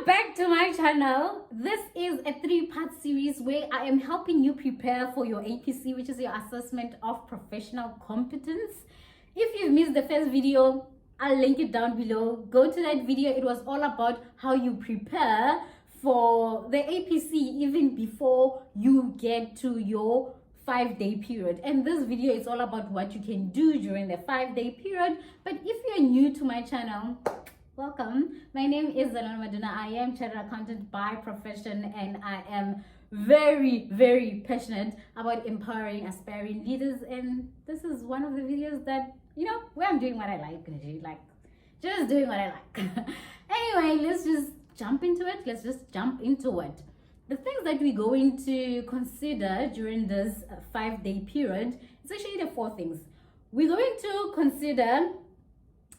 Back to my channel. This is a 3-part series where I am helping you prepare for your APC, which is your assessment of professional competence. If you've missed the first video, I'll link it down below. Go to that video. It was all about how you prepare for the APC even before you get to your 5-day period, and this video is all about what you can do during the 5-day period. But if you're new to my channel, welcome. My name is Zalana Maduna. I am chartered accountant by profession, and I am very passionate about empowering aspiring leaders. And this is one of the videos that, where I'm doing what I like, just doing what I like. Anyway, let's just jump into it. The things that we're going to consider during this 5-day period, it's actually the 4 things. We're going to consider,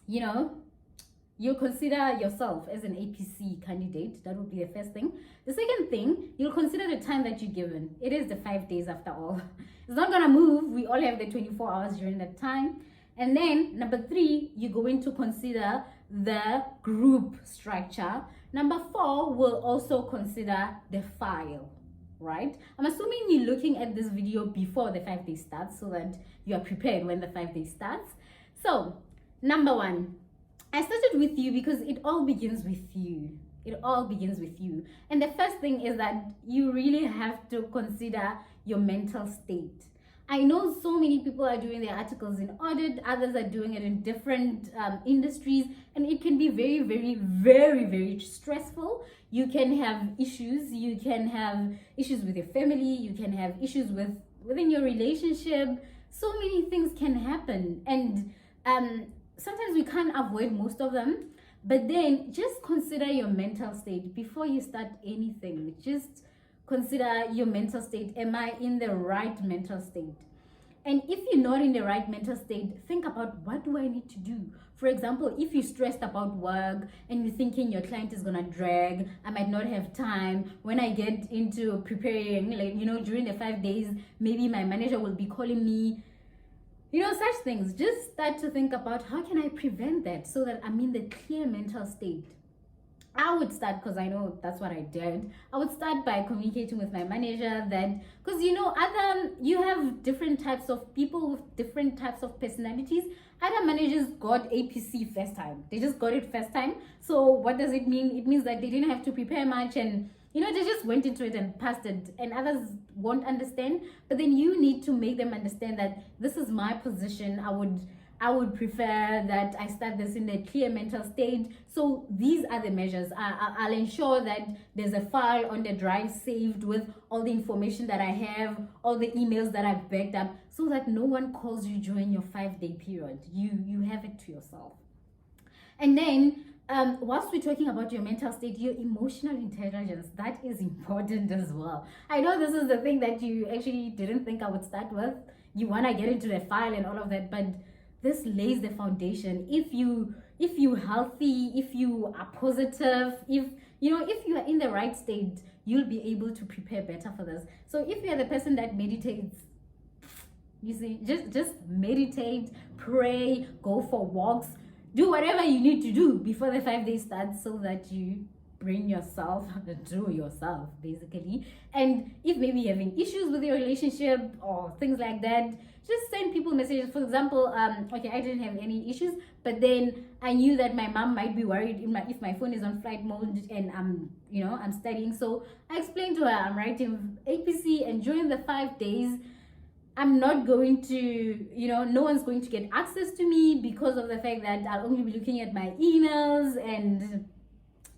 you consider yourself as an APC candidate. That would be the first thing. The second thing, you'll consider the time that you're given. It is the 5 days after all. It's not gonna move. We all have the 24 hours during that time. And then number 3, you're going to consider the group structure. Number 4, we'll also consider the file, right? I'm assuming you're looking at this video before the 5 days starts so that you are prepared when the 5 days starts. So, number 1, I started with you because it all begins with you. And the first thing is that you really have to consider your mental state. I know so many people are doing their articles in audit, others are doing it in different industries, and it can be very stressful. You can have issues. You can have issues with your family. You can have issues within your relationship. So many things can happen, and sometimes we can't avoid most of them. But then just consider your mental state before you start anything. Just consider your mental state. Am I in the right mental state? And if you're not in the right mental state, think about, what do I need to do? For example, if you're stressed about work and you're thinking your client is gonna drag, I might not have time. When I get into preparing, during the 5 days, maybe my manager will be calling me. Such things. Just start to think about, how can I prevent that so that I'm in the clear mental state? I would start, because I know that's what I did. I would start by communicating with my manager that, because you have different types of people with different types of personalities. Other managers got APC first time. They just got it first time. So what does it mean? It means that they didn't have to prepare much, and they just went into it and passed it, and others won't understand. But then you need to make them understand that this is my position. I would prefer that I start this in a clear mental state. So these are the measures. I'll ensure that there's a file on the drive saved with all the information that I have, all the emails that I've backed up, so that no one calls you during your 5-day period. You have it to yourself. And then, whilst we're talking about your mental state, your emotional intelligence, that is important as well. I know this is the thing that you actually didn't think I would start with. You want to get into the file and all of that, but this lays the foundation. If you're healthy, if you are positive, if you are in the right state, you'll be able to prepare better for this. So if you're the person that meditates, just meditate, pray, go for walks, do whatever you need to do before the 5 days starts, so that you bring yourself to yourself, basically. And if maybe you're having issues with your relationship or things like that, just send people messages. For example, okay, I didn't have any issues, but then I knew that my mom might be worried if my phone is on flight mode and I'm studying. So I explained to her, I'm writing APC, and during the 5 days, I'm not going to, no one's going to get access to me, because of the fact that I'll only be looking at my emails, and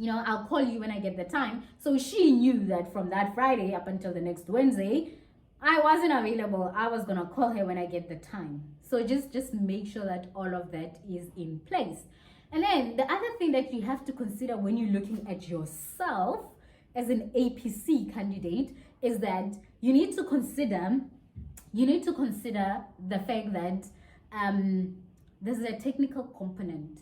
I'll call you when I get the time. So she knew that from that Friday up until the next Wednesday, I wasn't available. I was gonna call her when I get the time. So just make sure that all of that is in place. And then the other thing that you have to consider when you're looking at yourself as an APC candidate is that you need to consider the fact that there's a technical component.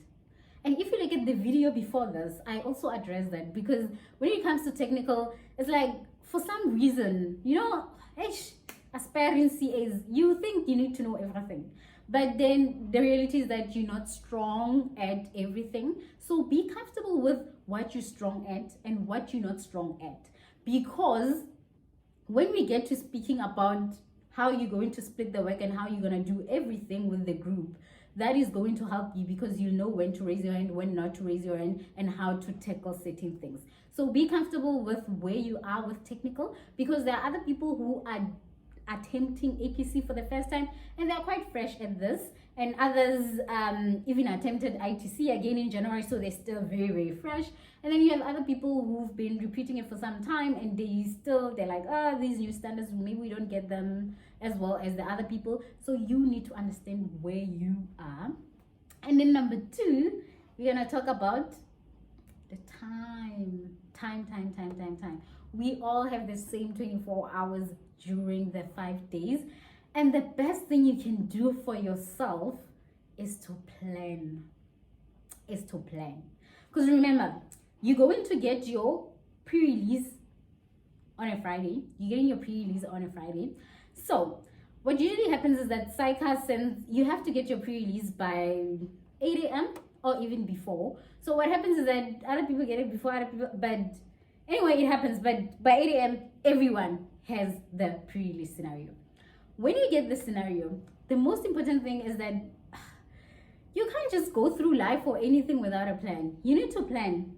And if you look at the video before this, I also addressed that, because when it comes to technical, it's like, for some reason, aspiring CAs, you think you need to know everything. But then the reality is that you're not strong at everything. So be comfortable with what you're strong at and what you're not strong at. Because when we get to speaking about how you're going to split the work and how you're going to do everything with the group, that is going to help you, because you know when to raise your hand, when not to raise your hand, and how to tackle certain things. So be comfortable with where you are with technical, because there are other people who are attempting APC for the first time and they're quite fresh at this, and others even attempted ITC again in January, so they're still very, very fresh. And then you have other people who've been repeating it for some time and they're like, oh, these new standards, maybe we don't get them as well as the other people. So you need to understand where you are. And then number 2, we're gonna talk about the time. We all have the same 24 hours during the 5 days, and the best thing you can do for yourself is to plan. Because remember, you're going to get your pre-release on a Friday. You're getting your pre-release on a Friday. So what usually happens is that SAICA sends, you have to get your pre-release by 8 a.m. or even before. So what happens is that other people get it before other people, but anyway, it happens. But by 8 a.m., everyone has the pre-release scenario. When you get the scenario, the most important thing is that you can't just go through life or anything without a plan. You need to plan.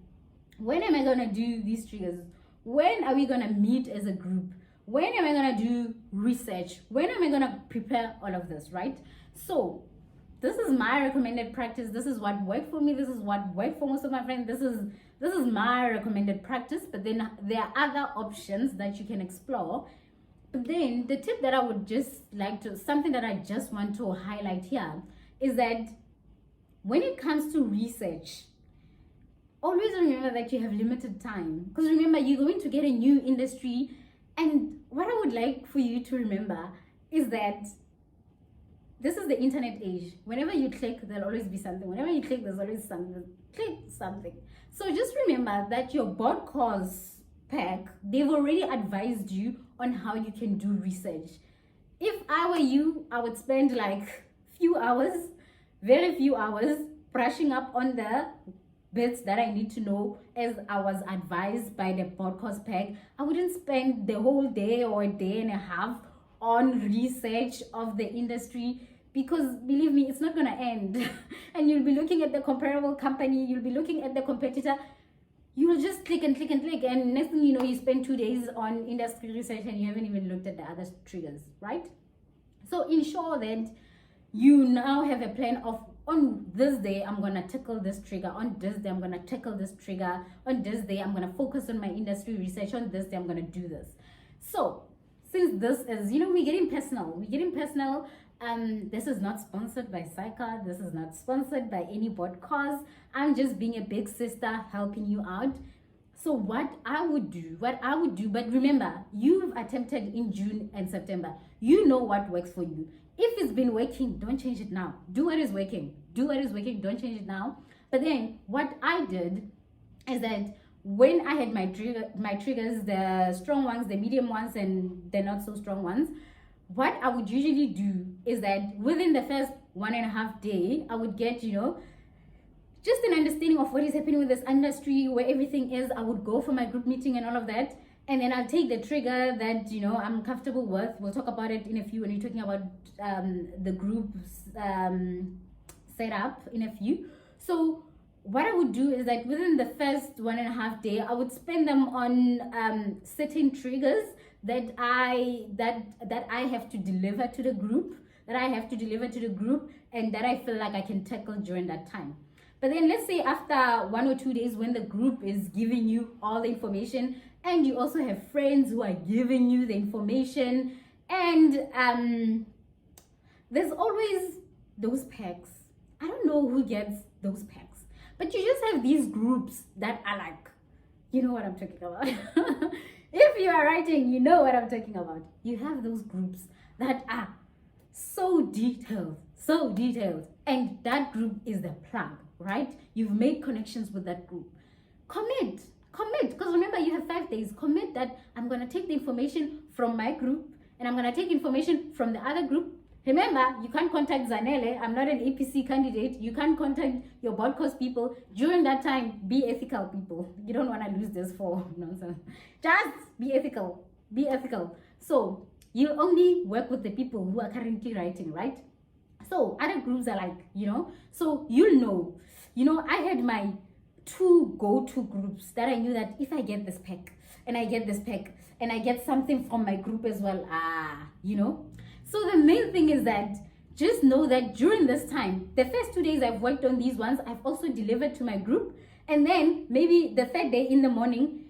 When am I going to do these triggers? When are we going to meet as a group? When am I going to do research? When am I going to prepare all of this, right? So this is my recommended practice. This is what worked for me. This is what worked for most of my friends. This is my recommended practice. But then there are other options that you can explore. But then the tip that I would just like to, something that I just want to highlight here, is that when it comes to research, always remember that you have limited time. Because remember, you're going to get a new industry. And what I would like for you to remember is that this is the internet age. Whenever you click, there'll always be something. Whenever you click, there's always something. Click something. So just remember that your board course pack, they've already advised you on how you can do research. If I were you, I would spend like very few hours brushing up on the bits that I need to know as I was advised by the board course pack. I wouldn't spend the whole day or a day and a half on research of the industry, because believe me, it's not going to end. And you'll be looking at the comparable company, you'll be looking at the competitor, you'll just click and click and click, and next thing you know, you spend 2 days on industry research and you haven't even looked at the other triggers, right? So ensure that you now have a plan of, on this day I'm gonna tackle this trigger, on this day I'm gonna tackle this trigger, on this day I'm gonna focus on my industry research, on this day I'm gonna do this. So since this is, we're getting personal, this is not sponsored by SAICA, this is not sponsored by any board course. I'm just being a big sister helping you out. So what I would do, but remember, you've attempted in June and September. You know what works for you. If it's been working, don't change it now. Do what is working, don't change it now. But then what I did is that when I had my triggers, the strong ones, the medium ones, and the not so strong ones, what I would usually do is that within the first 1.5 days, I would get, just an understanding of what is happening with this industry, where everything is. I would go for my group meeting and all of that. And then I'll take the trigger that, I'm comfortable with. We'll talk about it in a few when you're talking about the group's setup in a few. So what I would do is that within the first 1.5 days, I would spend them on certain triggers that I have to deliver to the group, and that I feel like I can tackle during that time. But then let's say after 1 or 2 days, when the group is giving you all the information, and you also have friends who are giving you the information, and there's always those packs. I don't know who gets those packs, but you just have these groups that are like, you know what I'm talking about. If you are writing, you know what I'm talking about. You have those groups that are so detailed, and that group is the plug, right? You've made connections with that group. Commit, because remember, you have 5 days. Commit that I'm going to take the information from my group, and I'm going to take information from the other group, Remember, you can't contact Zanele. I'm not an APC candidate. You can't contact your board course people. During that time, be ethical, people. You don't want to lose this for nonsense. Just be ethical. Be ethical. So, you only work with the people who are currently writing, right? So, other groups are like, so you'll know. I had my 2 go-to groups that I knew that if I get this pack, and I get this pack, and I get something from my group as well, So the main thing is that just know that during this time, the first 2 days I've worked on these ones, I've also delivered to my group. And then maybe the third day in the morning,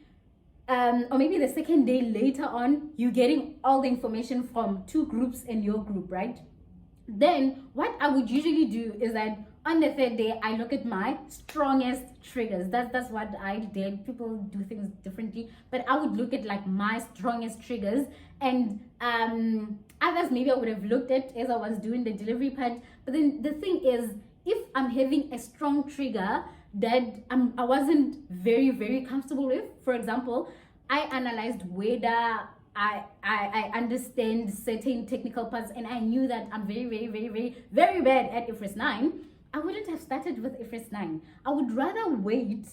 or maybe the second day later on, you're getting all the information from 2 groups in your group, right? Then what I would usually do is that on the third day, I look at my strongest triggers. That's what I did. People do things differently, but I would look at like my strongest triggers, and others maybe I would have looked at as I was doing the delivery part. But then the thing is, if I'm having a strong trigger that I wasn't very, very comfortable with, for example, I analyzed whether I understand certain technical parts, and I knew that I'm very, very, very, very, very bad at IFRS 9. I wouldn't have started with IFRS 9. I would rather wait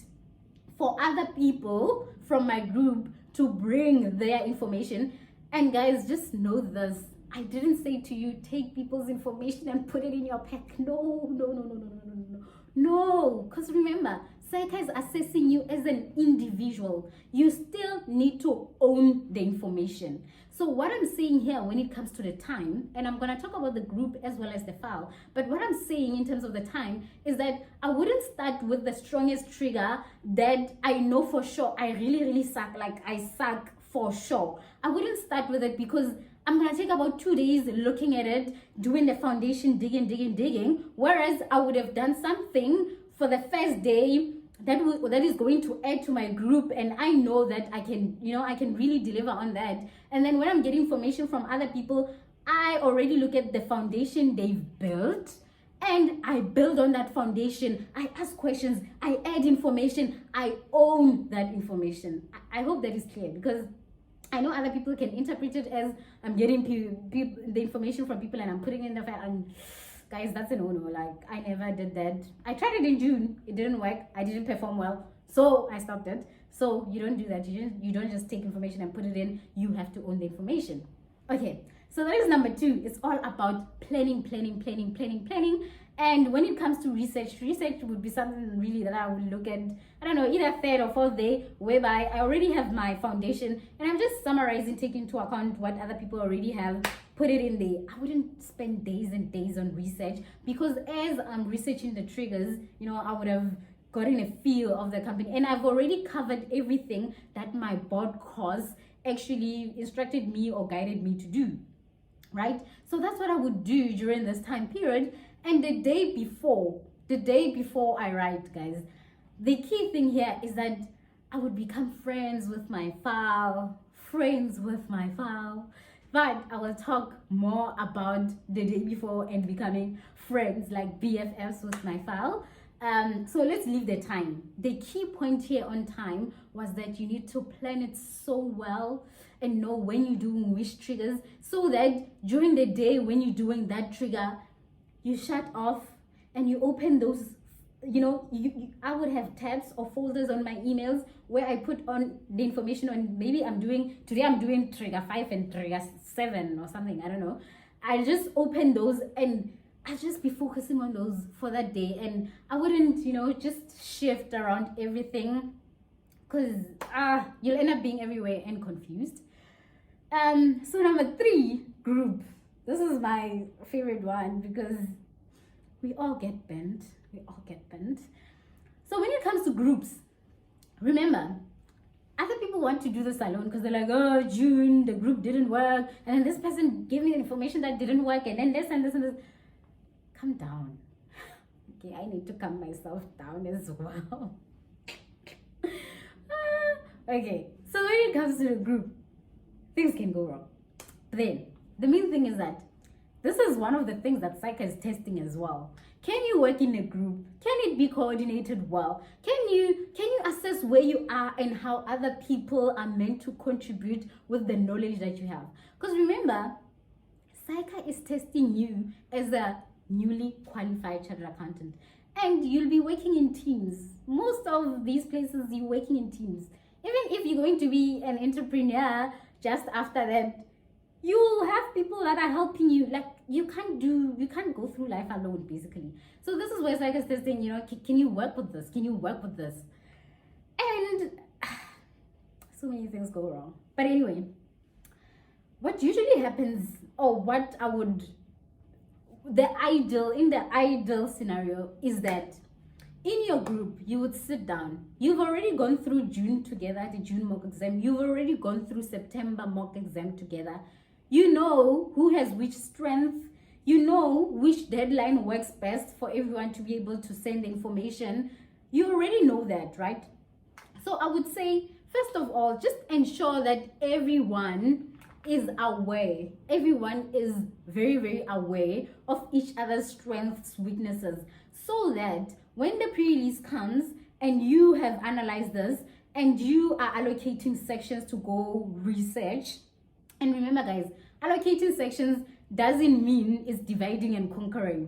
for other people from my group to bring their information. And guys, just know this. I didn't say to you, take people's information and put it in your pack. No. No, because remember, SAICA is assessing you as an individual. You still need to own the information. So what I'm saying here when it comes to the time, and I'm going to talk about the group as well as the file, but what I'm saying in terms of the time is that I wouldn't start with the strongest trigger that I know for sure I really, really suck, like I suck for sure. I wouldn't start with it because I'm going to take about 2 days looking at it, doing the foundation, digging, whereas I would have done something for the first day that is going to add to my group, and I know that I can really deliver on that. And then when I'm getting information from other people, I already look at the foundation they've built, and I build on that foundation. I ask questions, I add information, I own that information. I hope that is clear, because I know other people can interpret it as I'm getting the information from people and I'm putting it in the file, and guys, that's a no-no. Like, I never did that. I tried it in June. It didn't work. I didn't perform well. So I stopped it. So you don't do that. You don't just take information and put it in. You have to own the information. Okay. So that is number 2. It's all about planning. And when it comes to research would be something really that I would look at, I don't know, either 3rd or 4th day, whereby I already have my foundation and I'm just summarizing, taking into account what other people already have, put it in there. I wouldn't spend days and days on research, because as I'm researching the triggers, I would have gotten a feel of the company, and I've already covered everything that my board course actually instructed me or guided me to do, right? So that's what I would do during this time period. And the day before I write, guys, the key thing here is that I would become friends with my file, but I will talk more about the day before and becoming friends, like BFFs with my file. So let's leave the time. The key point here on time was that you need to plan it so well and know when you're doing which triggers, so that during the day when you're doing that trigger, you shut off and you open those, I would have tabs or folders on my emails where I put on the information on, maybe today I'm doing trigger 5 and trigger 7 or something, I don't know. I'll just open those and I'll just be focusing on those for that day, and I wouldn't, just shift around everything, because you'll end up being everywhere and confused. So number 3, group. This is my favorite one because we all get bent. So when it comes to groups, remember, other people want to do this alone because they're like, oh, June, the group didn't work, and then this person gave me the information that didn't work, and then this and this and this. Calm down. Okay, I need to calm myself down as well. Okay, so when it comes to the group, things can go wrong. But then, the main thing is that this is one of the things that SAICA is testing as well. Can you work in a group? Can it be coordinated well? Can you assess where you are and how other people are meant to contribute with the knowledge that you have? Because remember, SAICA is testing you as a newly qualified chartered accountant. And you'll be working in teams. Most of these places, you're working in teams. Even if you're going to be an entrepreneur just after that, you have people that are helping you. Like, you can't go through life alone, basically. So this is where SAICA is testing, can you work with this? Can you work with this? And so many things go wrong. But anyway, what usually happens, or what I would, in the ideal scenario is that in your group, you would sit down. You've already gone through June together, the June mock exam. You've already gone through September mock exam together. You know who has which strength. You know which deadline works best for everyone to be able to send the information. You already know that, right? So I would say, first of all, just ensure that everyone is aware. Everyone is very, very aware of each other's strengths, weaknesses, so that when the pre-release comes and you have analyzed this and you are allocating sections to go research, and remember guys, allocating sections doesn't mean it's dividing and conquering.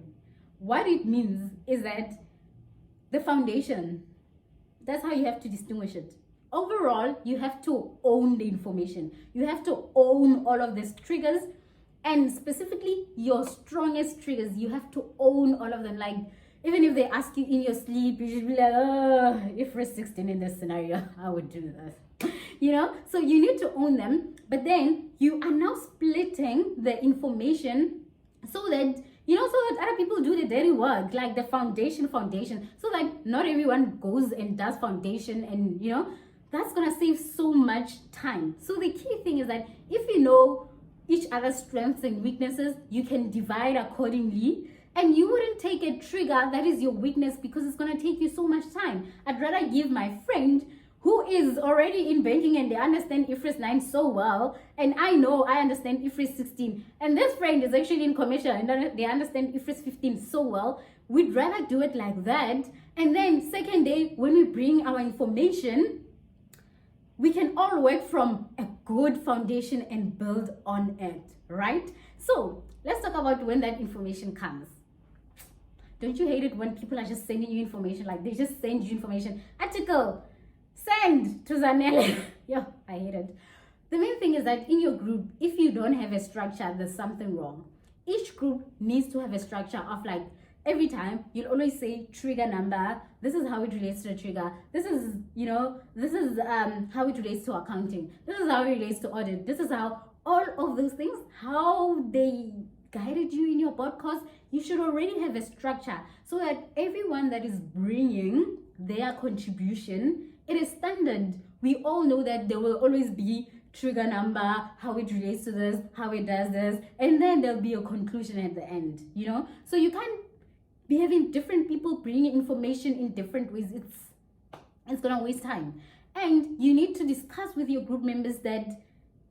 What it means is that the foundation, that's how you have to distinguish it. Overall, you have to own the information. You have to own all of these triggers, and specifically your strongest triggers. You have to own all of them. Like, even if they ask you in your sleep, you should be like, if we're 16 in this scenario, I would do that. So you need to own them, but then you are now splitting the information so that other people do the dirty work, like the foundation, so that not everyone goes and does foundation, and that's gonna save so much time. So the key thing is that if you know each other's strengths and weaknesses, you can divide accordingly, and you wouldn't take a trigger that is your weakness because it's gonna take you so much time. I'd rather give my friend who is already in banking and they understand IFRS 9 so well, and I understand IFRS 16, and this friend is actually in commercial and they understand IFRS 15 so well. We'd rather do it like that, and then second day when we bring our information, we can all work from a good foundation and build on it, right? So let's talk about when that information comes. Don't you hate it when people are just sending you information? Like, they just send you information. Article, send to Zanele. Yeah, I hate it. The main thing is that in your group, if you don't have a structure, there's something wrong. Each group needs to have a structure of, like, every time you'll always say trigger number. This is how it relates to a trigger. This is how it relates to accounting. This is how it relates to audit. This is how all of those things, how they guided you in your board course. You should already have a structure so that everyone that is bringing their contribution, it is standard. We all know that there will always be trigger number, how it relates to this, how it does this, and then there'll be a conclusion at the end, So you can't be having different people bringing information in different ways. It's gonna waste time. And you need to discuss with your group members that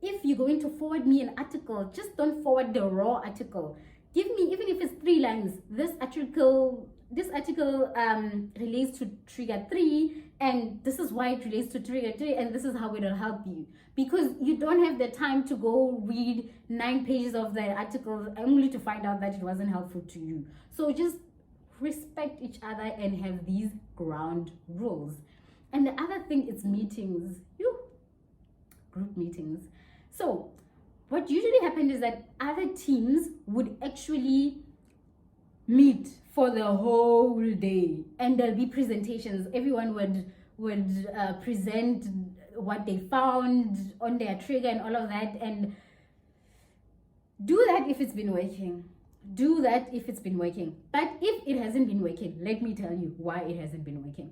if you're going to forward me an article, just don't forward the raw article. Give me, even if it's 3 lines, this article relates to trigger 3, and this is why it relates to trigger 3, and this is how it will help you. Because you don't have the time to go read 9 pages of the article only to find out that it wasn't helpful to you. So just respect each other and have these ground rules. And the other thing is meetings. Group meetings. So what usually happens is that other teams would actually meet for the whole day, and there'll be presentations. Everyone would present what they found on their trigger and all of that, and do that if it's been working. Do that if it's been working. But if it hasn't been working, let me tell you why it hasn't been working.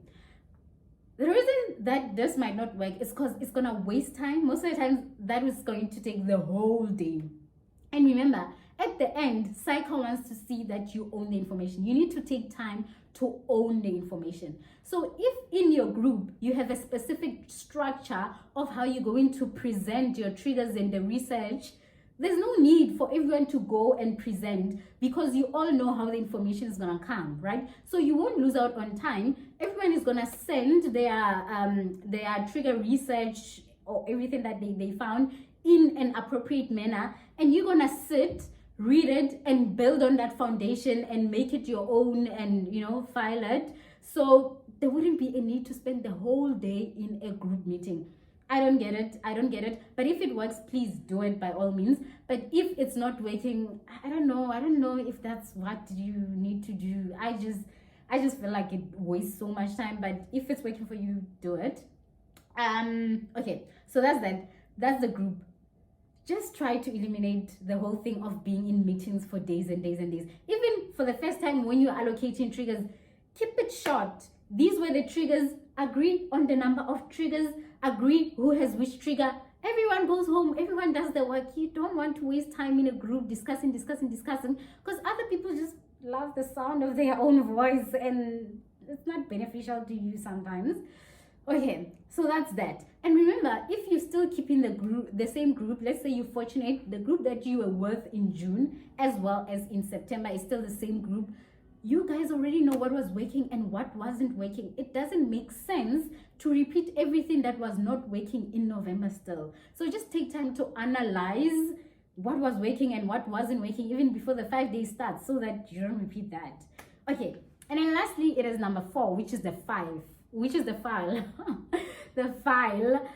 The reason that this might not work is because it's gonna waste time. Most of the time, that is going to take the whole day. And remember, at the end, SAICA wants to see that you own the information. You need to take time to own the information. So if in your group, you have a specific structure of how you're going to present your triggers in the research, there's no need for everyone to go and present because you all know how the information is going to come, right? So you won't lose out on time. Everyone is going to send their trigger research or everything that they found in an appropriate manner, and you're going to sit read it and build on that foundation and make it your own and, file it. So there wouldn't be a need to spend the whole day in a group meeting. I don't get it. But if it works, please do it by all means. But if it's not working, I don't know if that's what you need to do. I just feel like it wastes so much time. But if it's working for you, do it. Okay, so that's the group. Just try to eliminate the whole thing of being in meetings for days and days and days. Even for the first time when you're allocating triggers, keep it short. These were the triggers. Agree on the number of triggers. Agree who has which trigger. Everyone goes home. Everyone does their work. You don't want to waste time in a group discussing, because other people just love the sound of their own voice, and it's not beneficial to you sometimes. Okay, so that's that. And remember, if you're still keeping the same group, let's say you're fortunate, the group that you were with in June as well as in September is still the same group. You guys already know what was working and what wasn't working. It doesn't make sense to repeat everything that was not working in November still. So just take time to analyze what was working and what wasn't working even before the 5 days starts, so that you don't repeat that. Okay, and then lastly, it is number 4, which is the file. The file.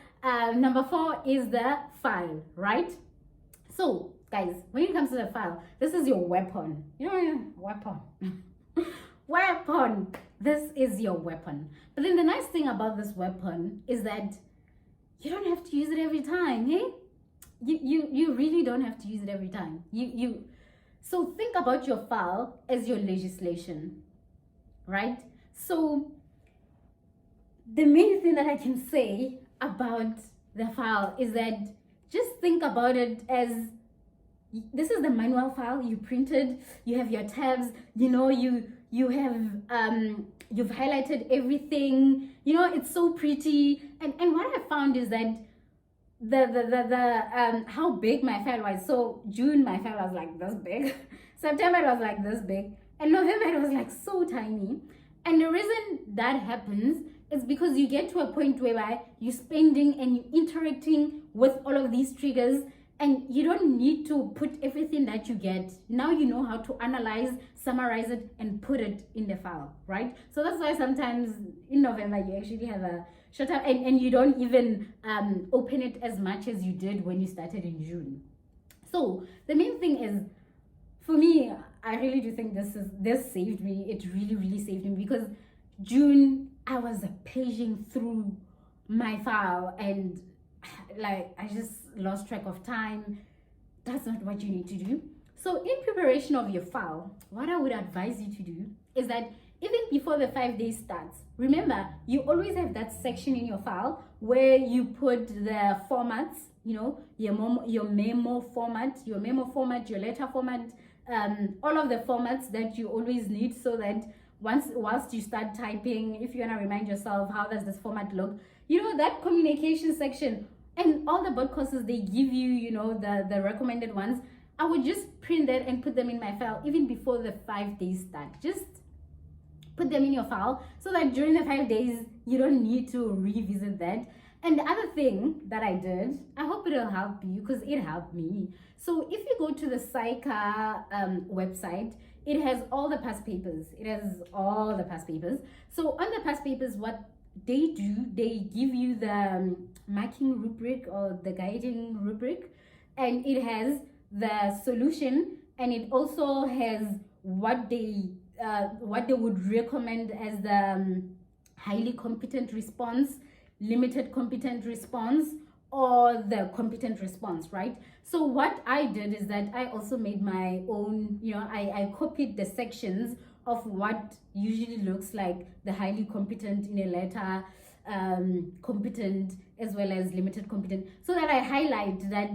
Number 4 is the file, right? So guys, when it comes to the file, this is your weapon. Weapon. Weapon. This is your weapon. But then the nice thing about this weapon is that you don't have to use it every time. Hey, you really don't have to use it every time. So think about your file as your legislation, right? So the main thing that I can say about the file is that just think about it as, this is the manual file you printed. You have your tabs, you have you've highlighted everything, it's so pretty. And what I found is that the how big my file was. So June my file was like this big, September it was like this big, and November it was like so tiny. And the reason that happens is because you get to a point whereby you're spending and you're interacting with all of these triggers, and you don't need to put everything that you get. Now you know how to analyze, summarize it, and put it in the file, right? So that's why sometimes in November you actually have a short time, and you don't even open it as much as you did when you started in June. So the main thing is, for me, I really do think this saved me. It really saved me, because June I was paging through my file and I just lost track of time. That's not what you need to do. So in preparation of your file, what I would advise you to do is that even before the 5 days starts, remember, you always have that section in your file where you put the formats, your memo format, your letter format, all of the formats that you always need, so that whilst you start typing, if you want to remind yourself, how does this format look, that communication section, and all the board courses, they give you, the recommended ones. I would just print that and put them in my file even before the 5 days start. Just put them in your file so that during the 5 days, you don't need to revisit that. And the other thing that I did, I hope it'll help you, because it helped me. So if you go to the SAICA website, it has all the past papers. So on the past papers, what they do, they give you the marking rubric or the guiding rubric, and it has the solution, and it also has what they would recommend as the highly competent response, limited competent response, or the competent response, right? So what I did is that I also made my own, I copied the sections of what usually looks like the highly competent in a letter, competent as well as limited competent, so that I highlight that,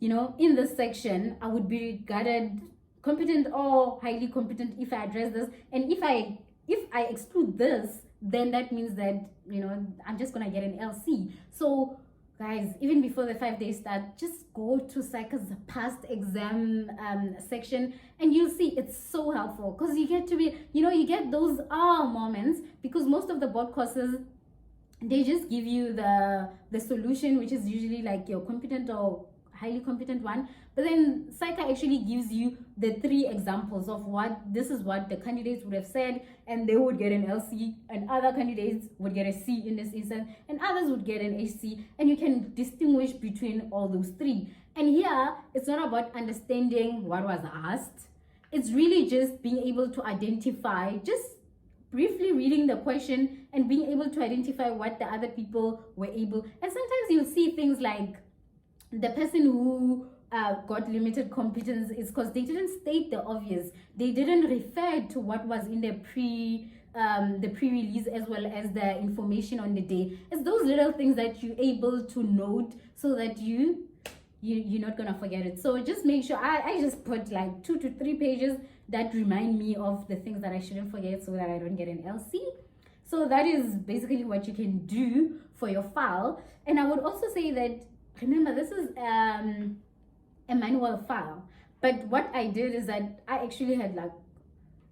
in this section I would be regarded competent or highly competent if I address this, and if I exclude this, then that means that I'm just gonna get an LC. So guys, even before the 5 days start, just go to SAICA's past exam section, and you'll see it's so helpful, because you get to be, you get those moments, because most of the board courses, they just give you the solution, which is usually like your competent or highly competent one. But then SAICA actually gives you the 3 examples of this is what the candidates would have said, and they would get an LC, and other candidates would get a C in this instance, and others would get an HC, and you can distinguish between all those 3. And here, it's not about understanding what was asked. It's really just being able to identify, just briefly reading the question and being able to identify what the other people were able. And sometimes you'll see things like the person who got limited competence is because they didn't state the obvious. They didn't refer to what was in the pre-release as well as the information on the day. It's those little things that you're able to note so that you're not gonna forget it. So just make sure I just put like 2 to 3 pages that remind me of the things that I shouldn't forget so that I don't get an LC. So that is basically what you can do for your file. And I would also say that, remember, this is a manual file, but what I did is that I actually had like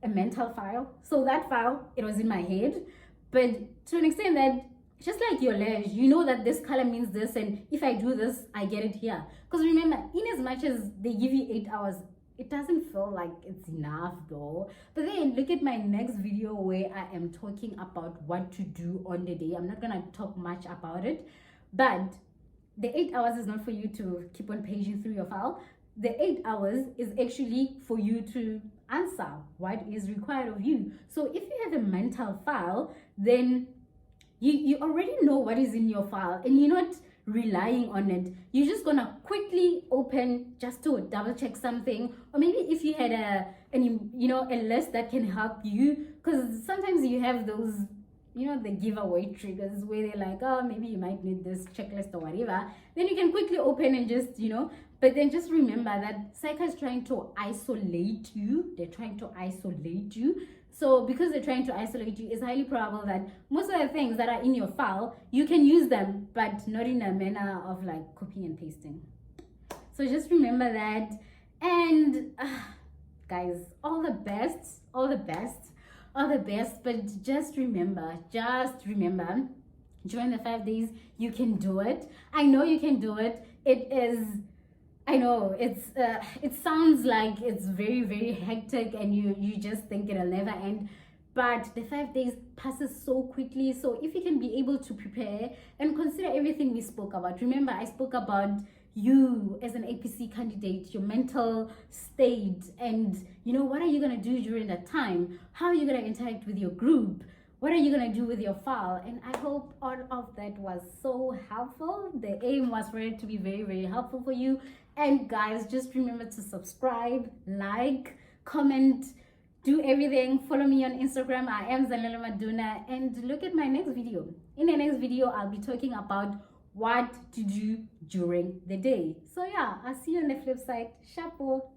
a mental file. So that file, it was in my head, but to an extent that just like your ledge, you know that this color means this, and if I do this, I get it here. Because remember, in as much as they give you 8 hours, it doesn't feel like it's enough though. But then look at my next video where I am talking about what to do on the day. I'm not gonna talk much about it, but the 8 hours is not for you to keep on paging through your file. The 8 hours is actually for you to answer what is required of you. So if you have a mental file, then you already know what is in your file and you're not relying on it. You're just gonna quickly open just to double check something, or maybe if you had a list that can help you, because sometimes you have those the giveaway triggers where they're like, oh, maybe you might need this checklist or whatever. Then you can quickly open and just but then just remember that SAICA is trying to isolate you. They're trying to isolate you. So because they're trying to isolate you, it's highly probable that most of the things that are in your file, you can use them, but not in a manner of like copying and pasting. So just remember that. And guys, all the best, but just remember, during the 5 days, you can do it. I know you can do it. I know it sounds like it's very, very hectic and you just think it'll never end, but the 5 days passes so quickly. So if you can be able to prepare and consider everything we spoke about. Remember, I spoke about you as an APC candidate, your mental state, and what are you going to do during that time? How are you going to interact with your group? What are you going to do with your file? And I hope all of that was so helpful. The aim was for it to be very, very helpful for you. And guys, just remember to subscribe, like, comment, do everything. Follow me on Instagram. I am Zanele Maduna. And look at my next video. In the next video, I'll be talking about what to do during the day. So yeah, I'll see you on the flip side. Chapeau.